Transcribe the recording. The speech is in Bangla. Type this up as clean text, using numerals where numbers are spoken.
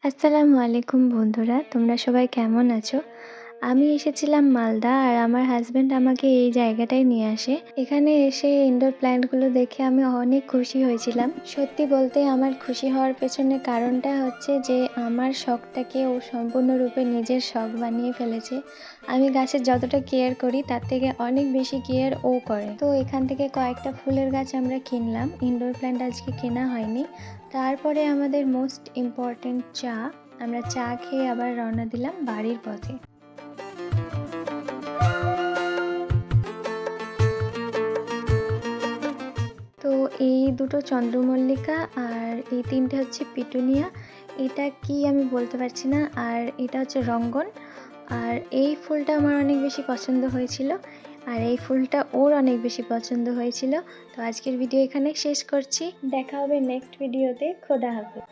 আসসালামু আলাইকুম বন্ধুরা, তোমরা সবাই কেমন আছো? আমি এসেছিলাম মালদা আর আমার হাজব্যান্ড আমাকে এই জায়গাটায় নিয়ে আসে। এখানে এসে ইনডোর প্ল্যান্টগুলো দেখে আমি অনেক খুশি হয়েছিলাম। সত্যি বলতে আমার খুশি হওয়ার পেছনে কারণটা হচ্ছে যে আমার শখটাকে ও সম্পূর্ণরূপে নিজের শখ বানিয়ে ফেলেছে। আমি গাছের যতটা কেয়ার করি তার থেকে অনেক বেশি কেয়ার ও করে। তো এখান থেকে কয়েকটা ফুলের গাছ আমরা কিনলাম, ইনডোর প্ল্যান্ট আজকে কেনা হয়নি। তারপরে আমাদের মোস্ট ইম্পর্ট্যান্ট চা। আমরা চা খেয়ে আবার রওনা দিলাম বাড়ির পথে। তো এই দুটো চন্দ্রমল্লিকা আর এই তিনটে হচ্ছে পিটুনিয়া। এটা কি আমি বলতে পারছি না। আর এটা হচ্ছে রঙ্গন। আর এই ফুলটা আমার অনেক বেশি পছন্দ হয়েছিল, আর এই ফুলটা ওর অনেক বেশি পছন্দ হয়েছিল। তো আজকের ভিডিও এখানে শেষ করছি। দেখা হবে নেক্সট ভিডিওতে। খোদা হাফেজ।